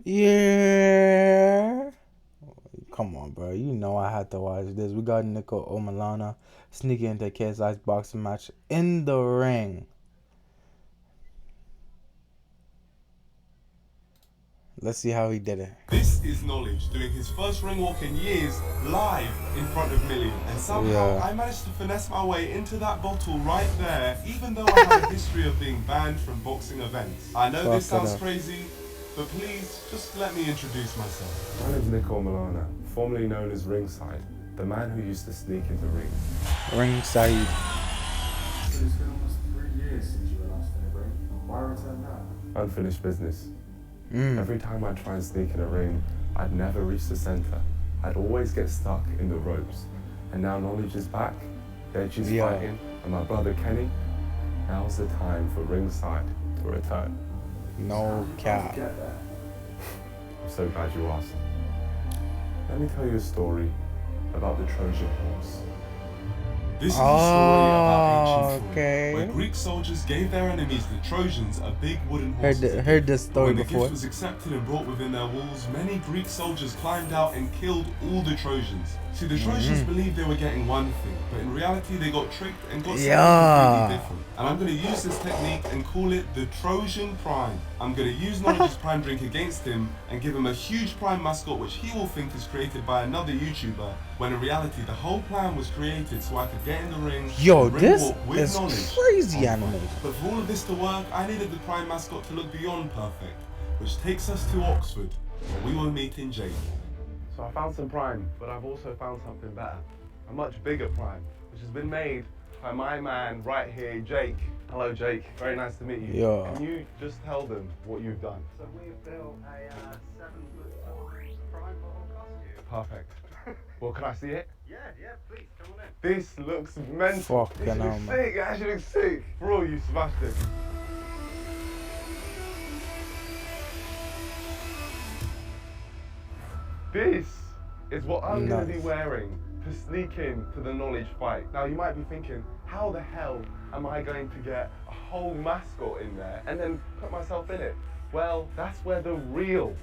Yeah. Come on, bro. You know I had to watch this. We got Niko Omalana sneaking into KSI's boxing match in the ring. Let's see how he did it. This is Knowledge doing his first ring walk in years live in front of millions. And somehow I managed to finesse my way into that bottle right there, even though I have a history of being banned from boxing events. I know this sounds crazy, but please just let me introduce myself. My name's Niko Milana, formerly known as Ringside, the man who used to sneak into rings. Ringside. So it's been almost 3 years since you were last in a ring. Why return now? Unfinished business. Every time I'd try and sneak in a ring, I'd never reach the center. I'd always get stuck in the ropes. And now Knowledge is back, Deji's fighting, and my brother Kenny. Now's the time for Ringside to return. No cap. I'm so glad you asked. Let me tell you a story about the Trojan horse. This is a story about ancient okay. where Greek soldiers gave their enemies, the Trojans, a big wooden horse. Heard this story when before. the gift was accepted and brought within their walls, many Greek soldiers climbed out and killed all the Trojans. See, the Trojans believed they were getting one thing, but in reality they got tricked and got something completely different. And I'm going to use this technique and call it the Trojan Prime. I'm going to use Knowledge's Prime drink against him and give him a huge Prime mascot which he will think is created by another YouTuber, when in reality the whole plan was created so I could get in the ring. Yo, and ring this walk with is Knowledge crazy on animation. But for all of this to work, I needed the Prime mascot to look beyond perfect, which takes us to Oxford, where we will meet in jail. So I found some Prime, but I've also found something better. A much bigger Prime, which has been made by my man right here, Jake. Hello, Jake. Very nice to meet you. Yeah. Can you just tell them what you've done? So we've built a 7-foot Prime bottle costume. Perfect. Well, can I see it? Yeah, please, come on in. This looks mental. Fucking This hell, looks man. sick. It actually looks sick. Bro, you smashed it. This is what I'm going to be wearing to sneak in to the Knowledge fight. Now, you might be thinking, how the hell am I going to get a whole mascot in there and then put myself in it? Well, that's where the real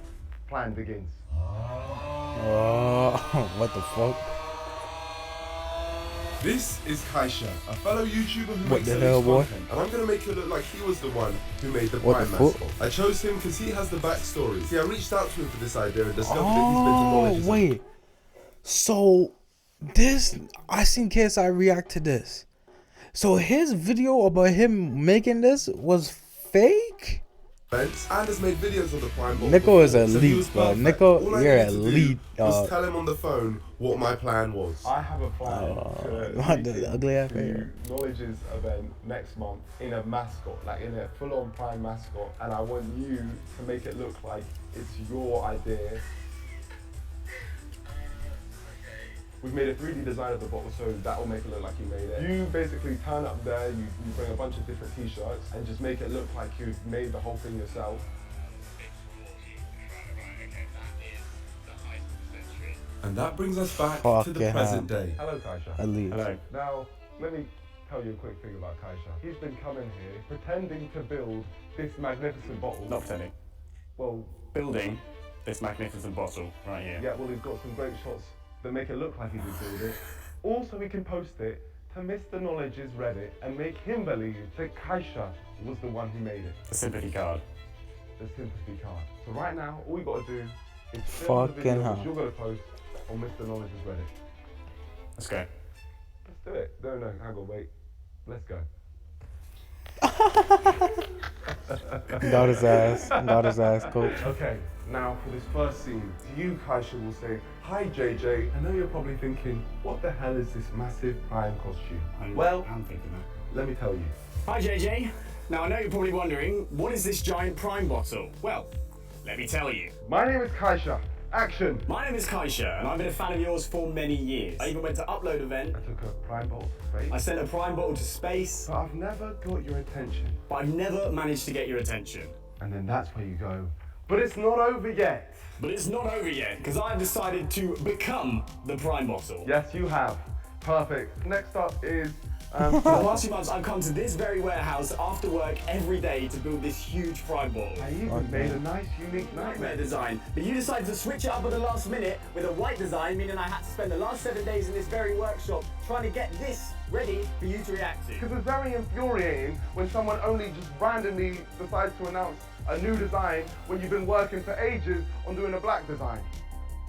plan begins. What the fuck? This is Kaisha, a fellow YouTuber who What makes the elite hell, boy? content, and I'm going to make it look like he was the one who made the What Prime the fuck? mascot. I chose him because he has the backstory. See, I reached out to him for this idea and discovered that he's been to Knowledge's Wait. So this, I seen KSI react to this. So his video about him making this was fake? events and has made videos of the Prime bottle. Niko is before, so he elite, was bro. perfect. Niko, All I you're needed to do elite, was dog. tell him on the phone what my plan was. I have a plan What the ugly ass hair. Knowledge's event next month in a mascot, like in a full-on Prime mascot, and I want you to make it look like it's your idea. We've made a 3D design of the bottle, so that will make it look like you made it. You basically turn up there, you bring a bunch of different t-shirts, and just make it look like you've made the whole thing yourself. And that brings us back to the Fucking present hell. day. Hello, Kaisha. Elite. Hello. Now, let me tell you a quick thing about Kaisha. He's been coming here pretending to build this magnificent bottle. Not pretending. Well, Building this magnificent bottle right here. yeah, well, he's got some great shots that make it look like he did build it. Also, we can post it to Mr. Knowledge's Reddit and make him believe that Kaisha was the one who made it. The sympathy card. The sympathy card. So right now, all we got to do is film the Fucking video hell. which you're going to post on Mr. Knowledge's Reddit. Let's go. Let's do it. No, hang on, wait. Let's go. Got his ass, coach. Okay, now for this first scene, you, Kaisha, will say, "Hi, JJ." I know you're probably thinking, what the hell is this massive Prime costume? Well, I'm thinking that. let me tell you. Hi JJ. Now I know you're probably wondering, what is this giant Prime bottle? Well, let me tell you. My name is Kaisha. Action! My name is Kaisha, and I've been a fan of yours for many years. I even went to Upload event. I took a Prime bottle to space, I sent a Prime bottle to space, but I've never got your attention. but I've never managed to get your attention. And then that's where you go, but it's not over yet. But it's not over yet, because I've decided to become the Prime bottle. Yes, you have. Perfect. Next up is For the past few months, I've come to this very warehouse after work every day to build this huge prime bottle. I even made a nice, unique Nightmare design, but you decided to switch it up at the last minute with a white design, meaning I had to spend the last 7 days in this very workshop trying to get this ready for you to react to. Because it's very infuriating when someone only just randomly decides to announce a new design when you've been working for ages on doing a black design.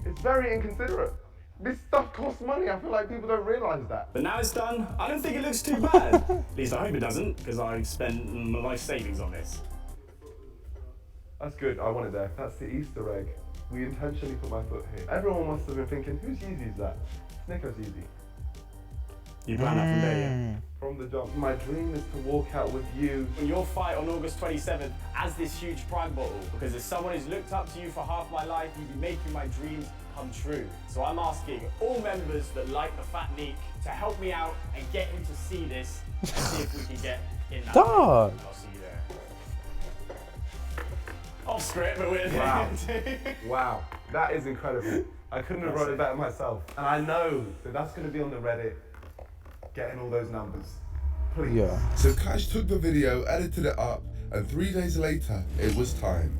It's very inconsiderate. This stuff costs money. I feel like people don't realise that. But now it's done, I don't think it looks too bad. At least I hope it doesn't, because I spent my life savings on this. That's good. I want it there. That's the Easter egg. We intentionally put my foot here. Everyone must have been thinking, whose Yeezy is that? It's Niko's Yeezy. You plan that from there, yeah? From the jump. My dream is to walk out with you. In your fight on August 27th as this huge prime bottle, because as someone who's looked up to you for half my life, you'd be making my dreams come true. So I'm asking all members that like the fat Neek to help me out and get him to see this and see if we can get in that. Dog. I'll see you there. Off script, but we're Wow. Wow. That is incredible. I couldn't have wrote it better myself. And I know that that's going to be on the Reddit, getting all those numbers. Please. Yeah. So Cash took the video, edited it up, and 3 days later, it was time.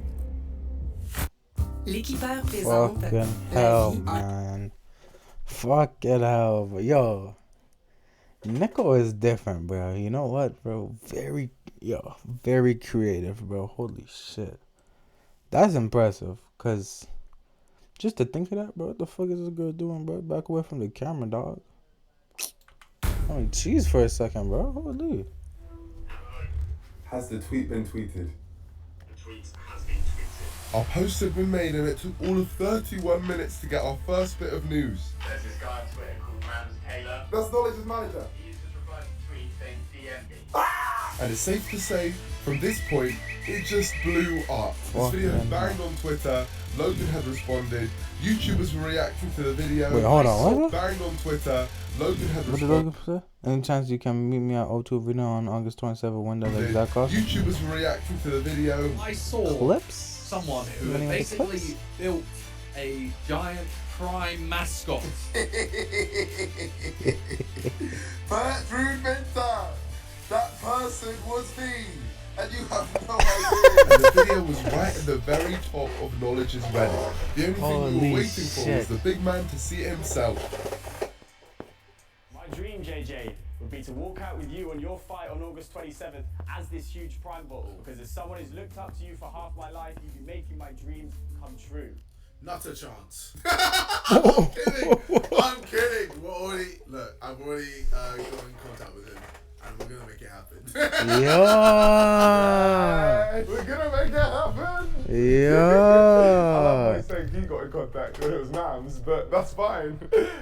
L'équipeur présente Fucking la hell, vie en man. Fucking hell, but yo, Niko is different, bro. You know what, bro? Very creative, bro. Holy shit. That's impressive, cause just to think of that, bro. What the fuck is this girl doing, bro? Back away from the camera, dog. I mean, cheese for a second, bro. Holy. Has the tweet been tweeted? The tweet has been tweeted. Our post had been made and it took all of 31 minutes to get our first bit of news. There's this guy on Twitter called Rams Taylor. That's Knowledge's manager. He just replied to the tweet saying DM me. And it's safe to say, from this point, it just blew up. This video had banged on Twitter, Logan had responded, YouTubers were reacting to the video. Wait, hold on, what? Banged on Twitter, Logan had What did responded. Logan say? Any chance you can meet me at O2 Arena on August 27th? When does that exact cost? YouTubers were reacting to the video. I saw Clips? someone who Any had other basically clips? built a giant prime mascot. Bertrand Minter! That person was me! And you have no idea! And the video was right at the very top of Knowledge's Reddit. The only thing we Holy were waiting for was shit. the big man to see it himself. My dream, JJ, would be to walk out with you on your fight on August 27th as this huge prime bottle. Because as someone who's looked up to you for half my life, you'd be making my dreams come true. Not a chance. I'm kidding. I'm kidding. I've already got in contact with him, and we're gonna make it happen. Yeah. We're gonna make it happen. I Yeah. love how he's saying he got in contact when it was Mams, but that's fine.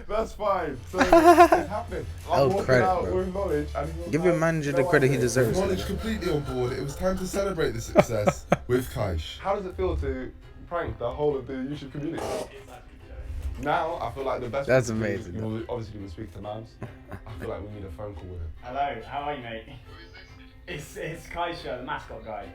That's fine. So it's happening. I'm Oh, walking credit, out bro. with Knowledge, and he was Give your like, manager "No the credit he idea." deserves. Knowledge completely on board, it was time to celebrate the success with Kaish. How does it feel to prank the whole of the YouTube community? Now I feel like the best. That's thing to do amazing, is, you know, obviously we speak to Mams. I feel like we need a phone call with him. Hello, how are you, mate? It's Kaisha, the mascot guy.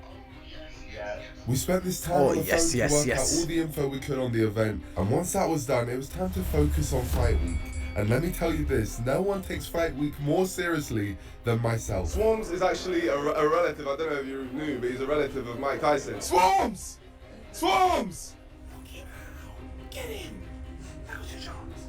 Yeah. We spent this time Oh, on the yes, phone yes, to work yes. out all the info we could on the event, and once that was done, it was time to focus on Fight Week. And let me tell you this, no one takes Fight Week more seriously than myself. Swarms is actually a relative. I don't know if you knew, but he's a relative of Mike Tyson. Swarms! Swarms!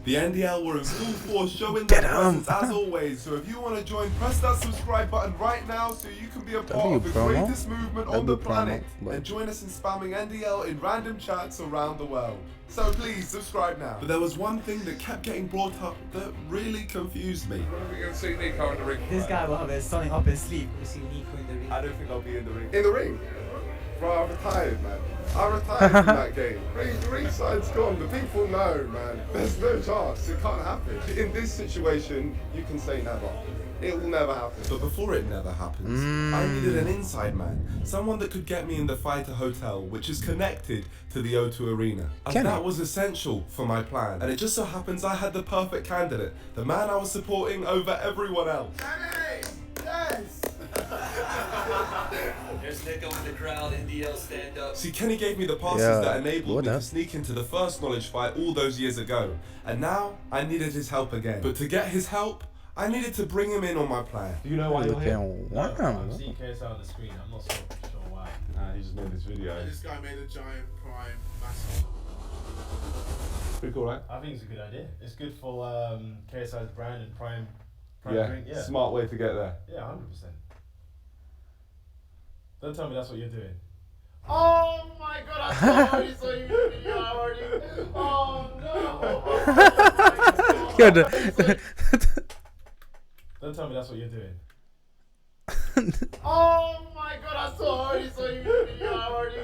The NDL were in full force showing their presence as always, so if you want to join, press that subscribe button right now so you can be a part of the promo. greatest movement on W the promo, planet but- and join us in spamming NDL in random chats around the world. So please subscribe now. But there was one thing that kept getting brought up that really confused me. When are we going to see Niko in the ring? This guy will have it standing up his sleeve. We see Niko in the ring. I don't think I'll be in the ring. In the ring? Bro, I retired, man. I retired from that game. The ringside's gone. The people know, man. There's no chance. It can't happen. In this situation, you can say never. It will never happen. But before it never happens, I needed an inside man, someone that could get me in the Fighter Hotel, which is connected to the O2 Arena. And Can that it? was essential for my plan. And it just so happens I had the perfect candidate, the man I was supporting over everyone else. Yes! There's Niko in the crowd, NDL stand up. See, Kenny gave me the passes Yeah, that enabled what me to up? sneak into the first Knowledge fight all those years ago. And now I needed his help again. But to get his help, I needed to bring him in on my plan. Do you know why you're here? Wow. I'm seeing KSI on the screen. I'm not sure why. Nah, he just made this video. This guy made a giant prime massive. Pretty cool, right? I think it's a good idea. It's good for KSI's brand and prime drink. Yeah. Smart way to get there. Yeah, 100%. Don't tell me that's what you're doing. Oh my god, I already saw you in the video already. Oh no. Oh Yo, Don't tell me that's what you're doing. Oh my god, I already saw you in the video already.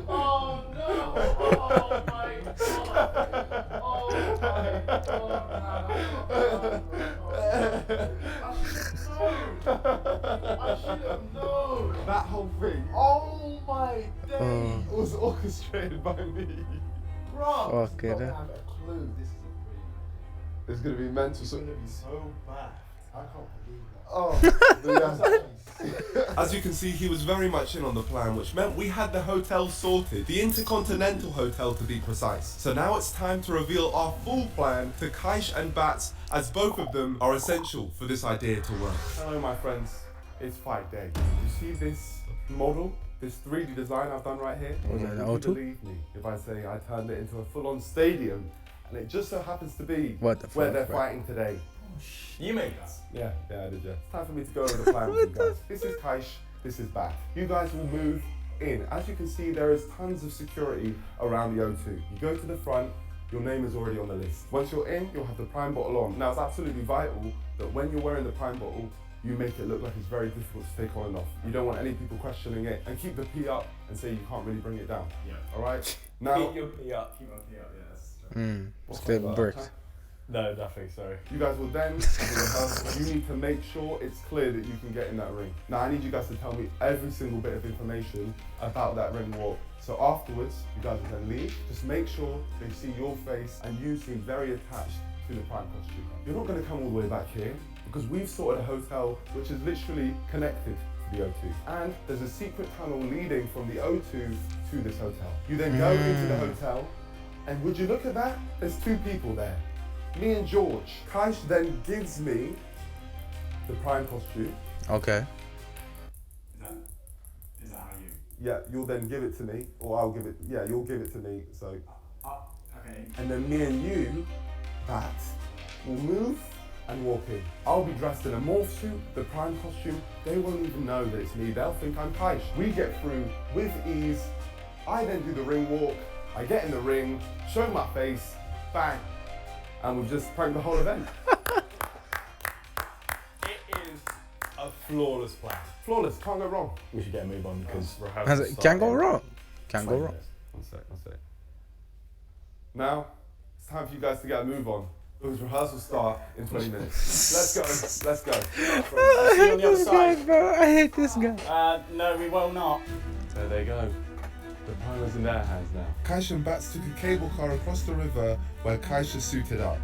Oh no. Oh my god. Oh my god. I should have known. That whole thing Oh my days. was orchestrated by me. Bro, Fuck I it. don't have a clue. This is a It's gonna be mental. It's gonna be so bad. I can't believe that. Oh, As you can see, he was very much in on the plan, which meant we had the hotel sorted. The Intercontinental Hotel to be precise. So now it's time to reveal our full plan to Kaish and Bats, as both of them are essential for this idea to work. hello, my friends. It's fight day. You see this model, this 3D design I've done right here? Was that an Would you O2? believe me if I say I turned it into a full-on stadium, and it just so happens to be What the where fuck, they're bro? fighting today? You made that. Yeah, I did, yeah. It's time for me to go over the plan with you guys. This is Kaish, this is Bat. You guys will move in. As you can see, there is tons of security around the O2. You go to the front, your name is already on the list. Once you're in, you'll have the Prime bottle on. Now, it's absolutely vital that when you're wearing the Prime bottle, you make it look like it's very difficult to take on and off. You don't want any people questioning it, and keep the P up and say you can't really bring it down. Yeah. All right? Now, Keep your P up. Keep my P up. Yes. what's Still that, bricks. huh? No, nothing. Sorry. You guys will then, in the rehearsal, you need to make sure it's clear that you can get in that ring. Now, I need you guys to tell me every single bit of information about that ring walk. So afterwards, you guys will then leave. Just make sure they see your face and you seem very attached to the Prime costume. You're not going to come all the way back here because we've sorted a hotel which is literally connected to the O2. And there's a secret tunnel leading from the O2 to this hotel. You then go into the hotel, and would you look at that? There's two people there. Me and George. Kaish then gives me the Prime costume. Okay. Is that how you? Yeah, you'll then give it to me, or I'll give it. Yeah, you'll give it to me. So, Okay. and then me and you, Bat, will move and walk in. I'll be dressed in a morph suit, the Prime costume. They won't even know that it's me. They'll think I'm Kaish. We get through with ease. I then do the ring walk. I get in the ring, show my face, bang, and we've just pranked the whole event. It is a flawless plan. Flawless, can't go wrong. We should get a move on because Can't go wrong. Can't go wrong. One sec. Now, it's time for you guys to get a move on. Because rehearsals start in 20 minutes. Let's go. I hate this guy, bro. I hate this guy. No, we will not. There they go. The Prime is in their hands now. Kaish and Bats took a cable car across the river where Kaish is suited up.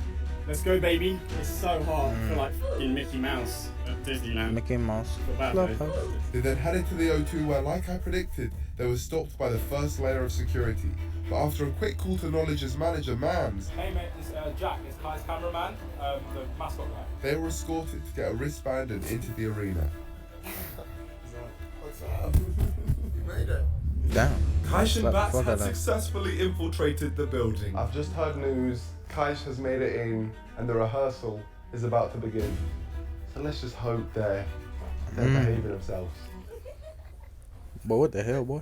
Let's go, baby. It's so hot. I feel like fucking Mickey Mouse at Disneyland. Mickey Mouse. Bad, Love though. her. They then headed to the O2 where, like I predicted, they were stopped by the first layer of security. But after a quick call to Knowledge's manager, Mams, Hey, mate. It's Jack. It's Kai's cameraman. The mascot guy. they were escorted to get a wristband and into the arena. What's up? You made it. Damn. Kaish and Fuck- Bats fuck had that up. successfully infiltrated the building. I've just heard news. Kaish has made it in, and the rehearsal is about to begin. So let's just hope they're behaving themselves. But what the hell, boy?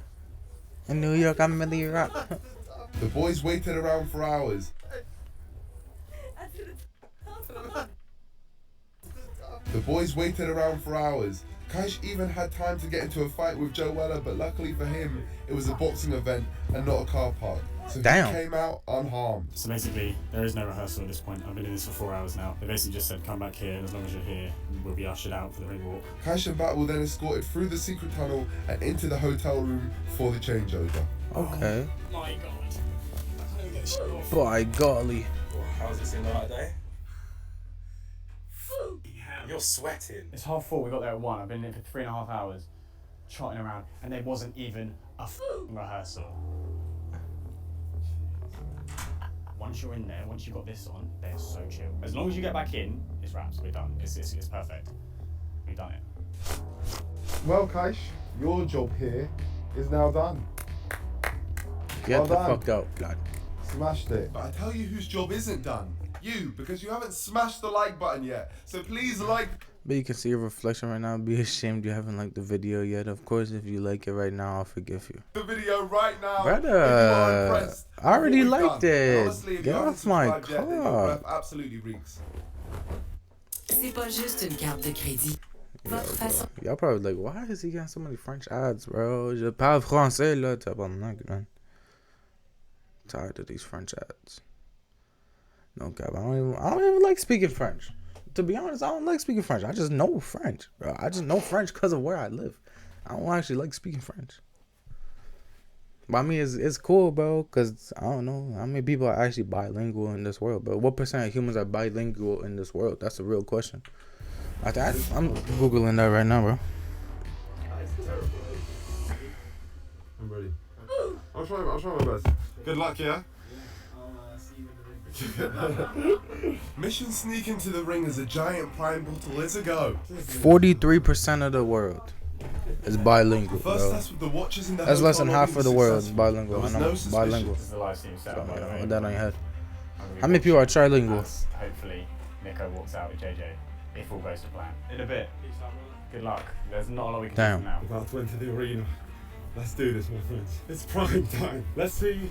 In New York, I'm really rock. The boys waited around for hours. Kaish even had time to get into a fight with Joe Weller, but luckily for him, it was a boxing event and not a car park. So Damn. he came out unharmed. So basically, there is no rehearsal at this point. I've been in this for 4 hours now. They basically just said, come back here, and as long as you're here, we'll be ushered out for the ring walk. Kaish and Bat were then escorted through the secret tunnel and into the hotel room for the changeover. Okay. My God. I'm gonna get shit off. By golly. How's it seem like today? You're sweating. It's 4:30. We got there at 1. I've been in for 3.5 hours, trotting around, and there wasn't even a rehearsal. 1 once you're in there, once you've got this on, they're so chill. As long as you get back in, it's wraps. We're done. It's perfect. We've done it. Well, Kaish, your job here is now done. Get Well the done. fuck out, God. Smashed it. But I tell you whose job isn't done. You, because you haven't smashed the like button yet. So please like. But you can see your reflection right now. Be ashamed you haven't liked the video yet. Of course, if you like it right now, I'll forgive you. The video right now. Brother, if you are impressed I already with what we've liked done. it. And honestly, if Get you haven't off my subscribed yet, then your car. breath absolutely reeks. C'est pas juste une carte de crédit. Votre façon. Y'all probably like, why is he getting so many French ads, bro? Je parle français, là, tabarnak, man. Tired of these French ads. No cap, I don't even like speaking French. To be honest, I don't like speaking French. I just know French, bro. I just know French because of where I live. I don't actually like speaking French. But I mean, it's cool, bro, because I don't know how many people are actually bilingual in this world, but what percent of humans are bilingual in this world? That's the real question. I'm Googling that right now, bro. I'm ready. I'll try my best. Good luck, yeah? Mission sneak into the ring as a giant prime bottle is a go. 43% of the world is bilingual, First bro. test with the watches in the That's less hotel than half lobby of the was world is successful. bilingual. There was I know, no suspicion. bilingual. This is the live stream setup, by the way. Put that on your head. I'm gonna be How many people are watching trilingual? as hopefully Niko walks out with JJ, if all goes to plan. In a bit. Good luck. There's not a lot we can Damn. do now. About to enter the arena. Let's do this, my friends. It's prime time. Let's see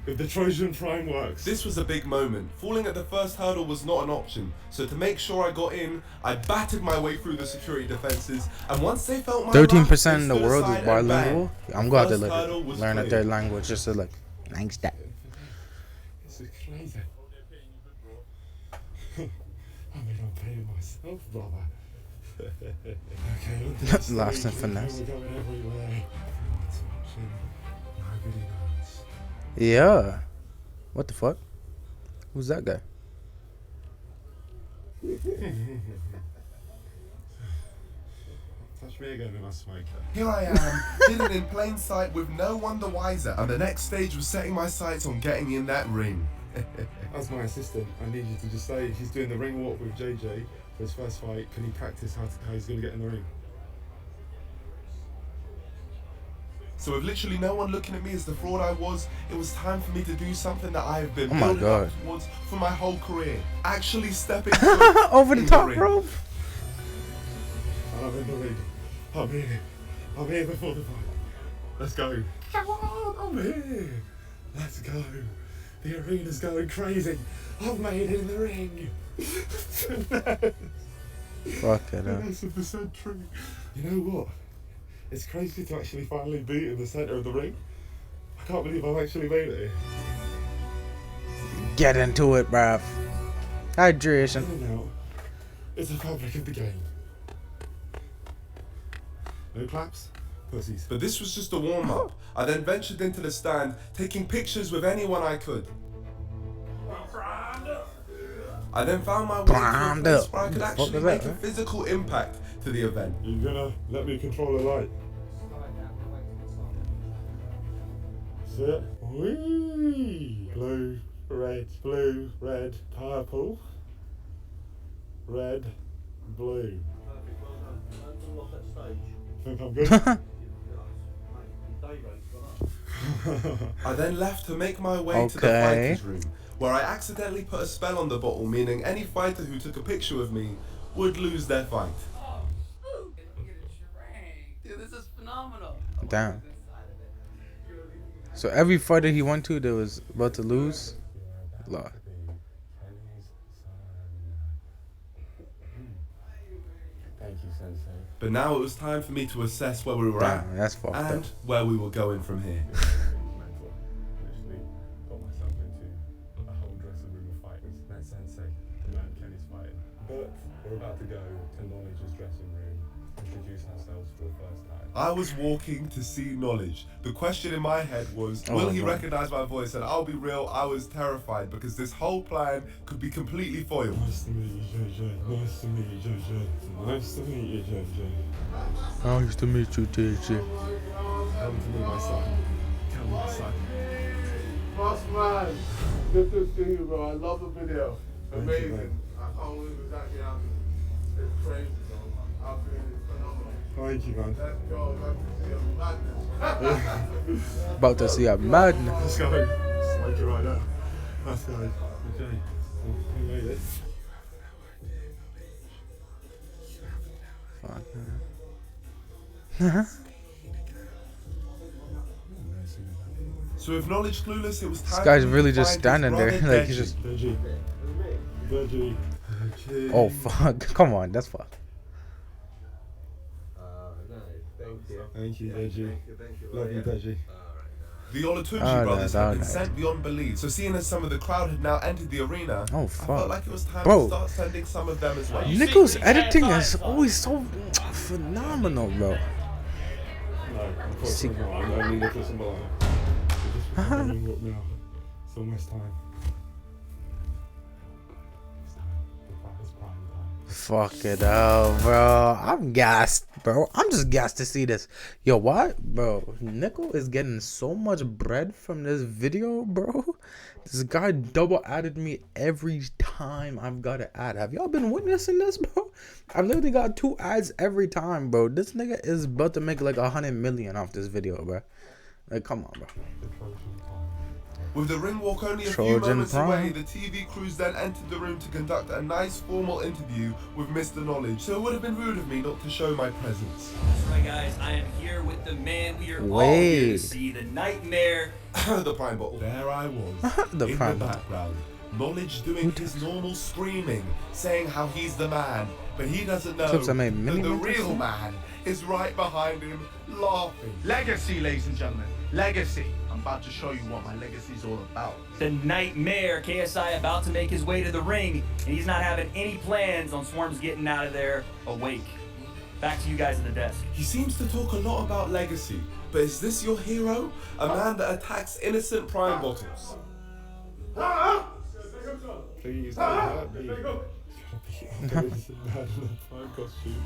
if the Trojan Prime works. This was a big moment. Falling at the first hurdle was not an option. So to make sure I got in, I battered my way through the security defenses. And once they felt my 13% in the wrath, they world stood is aside and bilingual. bang. I'm going to First hurdle was learn a cleared. third language just to like, thanks that. This is crazy. I mean, I'm paying myself, brother. Okay, on to the Lost stage. in finesse. We're going everywhere. Everyone's watching. Nobody knows. Yeah. What the fuck? Who's that guy? Touch me again and I smoke it. Here I am, hidden in plain sight with no one the wiser. And the next stage was setting my sights on getting in that ring. As my assistant, I need you to just say he's doing the ring walk with JJ for his first fight. Can he practice how he's going to get in the ring? So with literally no one looking at me as the fraud I was, it was time for me to do something that I have been Oh my building God. up towards for my whole career. Actually stepping Over the in top ring. rope. I'm in the ring. I'm here. I'm here before the fight. Let's go. Come on, I'm here. Let's go. The arena's going crazy. I've made it in the ring. Fuck it up. That's the century. You know what? It's crazy to actually finally be in the centre of the ring. I can't believe I've actually made it here. Get into it, bruv. Hydration. In and out. It's the fabric of the game. No claps? Pussies. But this was just a warm-up. I then ventured into the stand, taking pictures with anyone I could. I then found my way to a Primed place up. where I could What the fuck actually was make that, a huh? physical impact to the event. You gonna let me control the light? See it? Whee! Blue, red, purple. Red, blue. Think I'm good? I then left to make my way to the Okay. fighter's room, where I accidentally put a spell on the bottle, meaning any fighter who took a picture with me would lose their fight. Dude, this is phenomenal. Damn. So every fighter he went to that was about to lose, lost. Thank you, Sensei. But now it was time for me to assess where we were at Damn, that's fucked and up. where we were going from here. Mental. Literally got myself into a whole dressing room of fighters. Then Sensei, the man Kenny's fighting. But we're about to go to Knowledge's dressing room, introduce ourselves for the first time. I was walking to see Knowledge. The question in my head was, will he God. recognize my voice? And I'll be real, I was terrified because this whole plan could be completely foiled. Nice to meet you, JJ. Nice to meet you, JJ. Nice to meet you, JJ. Nice to meet you, JJ. Come to me, my son. Come, my son. Boss man. Good to see you, bro. I love the video. Amazing. I can't believe it's actually happening. It's crazy, bro. I feel it's phenomenal. Thank you, man. Let's go. Got to see a madness. About to see a madness. Let's go. Let's make it right now. Let's go. Okay. We made it. Fuck. So with knowledge clueless, it was time. This guy's for me really to just find standing his there, brother like he's just. Deji. Deji. Okay. Oh fuck! Come on, that's fuck. Nice. Thank you. Thank you, Deji. Love you, Deji. The Olatunji Oh, brothers no, had been no. sent beyond belief. So seeing as some of the crowd had now entered the arena, Oh I fuck. felt like it was time Bro. to start sending some of them as well. Niko's editing is always so phenomenal, bro. No, unfortunately not. I'm only looking for somebody. Just walk me out. It's almost time. Fuck it up, bro. I'm gassed, bro. I'm just gassed to see this. Yo, what? Bro, Niko is getting so much bread from this video, bro. This guy double added me every time I've got an ad. Have y'all been witnessing this, bro? I've literally got 2 ads every time, bro. This nigga is about to make like 100 million off this video, bro. Like, come on, bro. With the ring walk only a few Trojan moments Prime. away, the TV crews then entered the room to conduct a nice formal interview with Mr. Knowledge. So it would have been rude of me not to show my presence. That's right, guys. I am here with the man we are all Wait. here to see, the Nightmare. The prime bottle. There I was, The in prime the bottle. background. Knowledge doing his normal screaming, saying how he's the man, but he doesn't know Clips I made that mini the ones, I real think. man is right behind him, laughing. Legacy, ladies and gentlemen. Legacy. I'm about to show you what my legacy is all about. The Nightmare. KSI about to make his way to the ring, and he's not having any plans on Swarms getting out of there awake. Back to you guys at the desk. He seems to talk a lot about legacy, but is this your hero? A man that attacks innocent prime bottles. Please don't hurt me. Prime costume.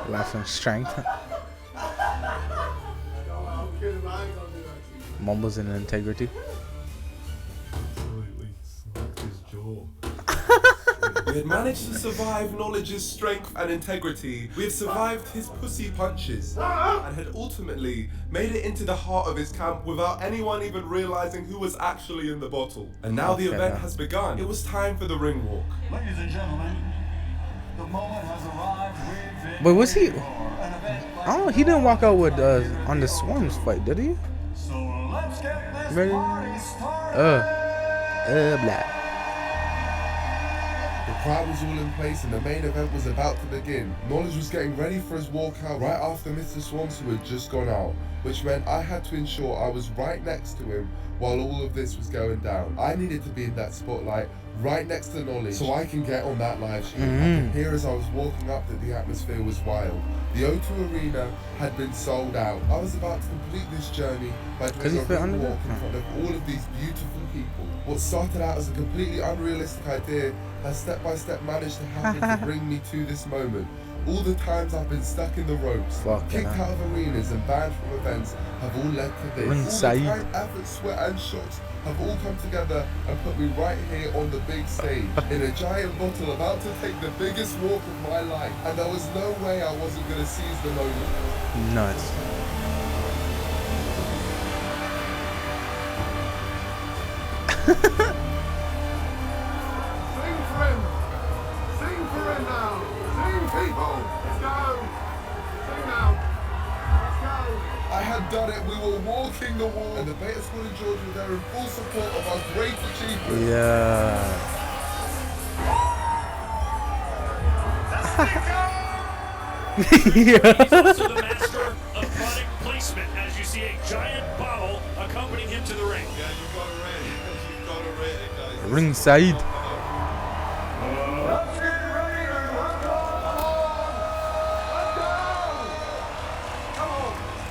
Laughing strength. Mumbles in integrity. Absolutely smacked his jaw. We had managed to survive Knowledge's strength and integrity. We had survived his pussy punches and had ultimately made it into the heart of his camp without anyone even realizing who was actually in the bottle. And now the event has begun. It was time for the ring walk. Ladies and gentlemen, the moment has arrived. Wait, was he? I don't know. He didn't walk out with on the Swarms fight, did he? So let's get this Ready? party started. Blah. The crowd was all in place and the main event was about to begin. Knowledge was getting ready for his walkout right after Mr. Swans, who had just gone out, which meant I had to ensure I was right next to him while all of this was going down. I needed to be in that spotlight right next to Knowledge so I can get on that live stream. I could hear as I was walking up that the atmosphere was wild. The O2 Arena had been sold out. I was about to complete this journey by doing a ring walk in front of all of these beautiful people. What started out as a completely unrealistic idea has step by step managed to happen to bring me to this moment. All the times I've been stuck in the ropes, kicked out of arenas and banned from events have all led to this. All the time, effort, sweat and shots have all come together and put me right here on the big stage in a giant bottle about to take the biggest walk of my life. And there was no way I wasn't going to seize the moment. Nuts. Sing for him! Sing for him now! Sing, people! Let's go! Sing now! Let's go! I had done it, we were walking the wall, and the Beta Squad in Georgia were there in full support of our great achievement. Yeah. He's also the master of product placement, as you see a giant bottle accompanying him to the ring. Yeah, you got it ready. You got it ready, guys. Ringside.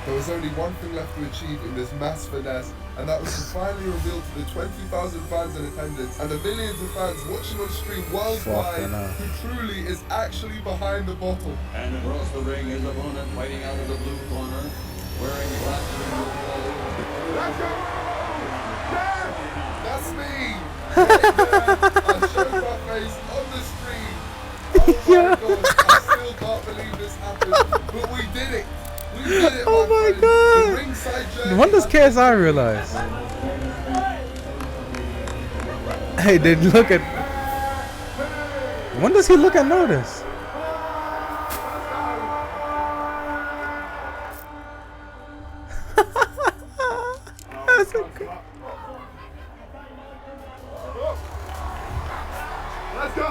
There was only one thing left to achieve in this mass finesse, and that was to finally reveal to the 20,000 fans in attendance and the millions of fans watching on stream worldwide who truly is actually behind the bottle. And across the ring, his opponent fighting out of the blue corner, wearing black. That's me. I showed my face on the screen. Oh my god, I still can't believe this happened. But we did it. We did it, Oh my friend. god. The ringside journey. When does KSI realize? Hey, did look at. When does he look and notice? That's a good. Let's go!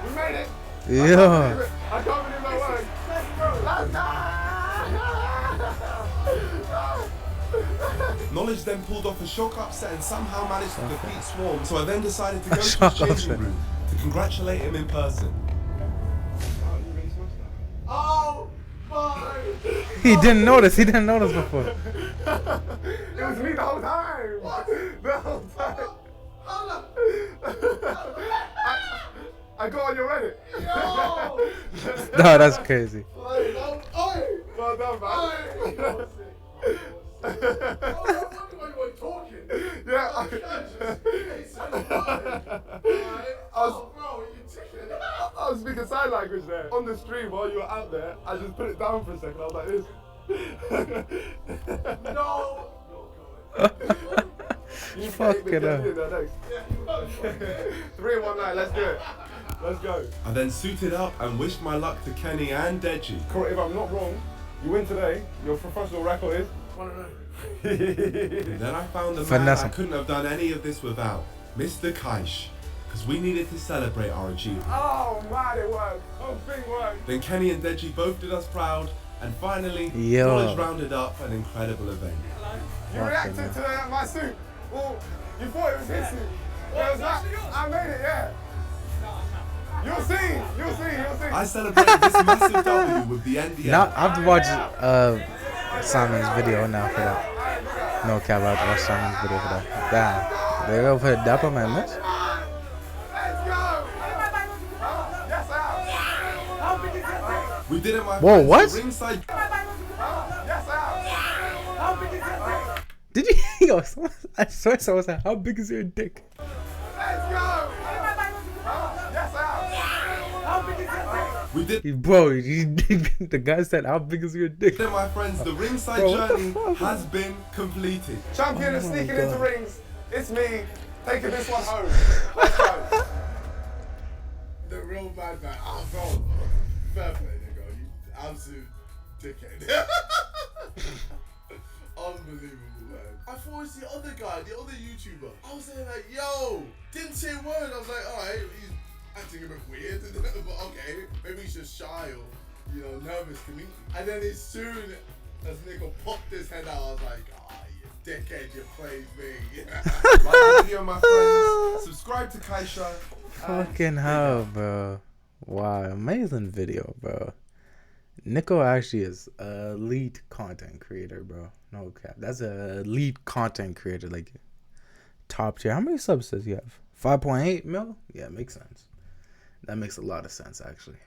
We made it! Yeah. I can't believe my work! Let's go! Knowledge then pulled off a shock upset and somehow managed to defeat Swarm, so I then decided to go to the Shock changing upset. room to congratulate him in person. Oh my! He didn't notice. He didn't notice before. It was me the whole time! The whole time! I got on your Reddit. Yo! No, that's crazy. Well done, man. Yeah. I was speaking sign language there on the stream while you were out there. I just put it down for a second. I was like this. No. Fuck it up. 3-1-9. Let's do it. Let's go. I then suited up and wished my luck to Kenny and Deji. If I'm not wrong, you win today. Your professional record is 1-0. And then I found the man Finesse I him. couldn't have done any of this without, Mr. Kaish, because we needed to celebrate our achievement. Oh man, it worked. Whole thing worked. Then Kenny and Deji both did us proud, and finally, Yo. Knowledge rounded up an incredible event. You reacted to my suit. Well, you thought it was his suit. It was not. I made it, yeah. You'll see. You'll see. You'll see. I celebrated this massive W with the NDA. Now I have to watch Simon's video now for that. No cap, I have to watch Simon's video for that. Damn, they go put Dapper Man Mitch. Let's go. Yes, Al. We did it, my Whoa, friends. what? The ringside. Yes, Al. Did you? Yo, someone, I swear someone said, "How big is your dick?" Let's go. Yes, Al. We did Bro, the guy said, "How big is your dick?" it, my friends. The ringside Bro, what the journey fuck? has been completed. Champion Oh of my sneaking God. into rings. It's me. Taking this one home. Let's go. The real bad man. Oh, bro. Fair play, Niko. You absolute dickhead. Unbelievable, man. I thought it was the other guy, the other YouTuber. I was there like, yo, didn't say a word. I was like, alright, he's acting a bit weird. But okay, maybe he's just shy or, you know, nervous to meet me. And then as soon as Niko popped his head out, I was like, you dickhead, you played me. Like the video, my friends. Subscribe to Kaisha. Fucking hell, bro. Wow, amazing video, bro. Niko actually is a lead content creator, bro. No cap. That's a lead content creator, like top tier. How many subs does he have? 5.8 mil? Yeah, makes sense. That makes a lot of sense, actually.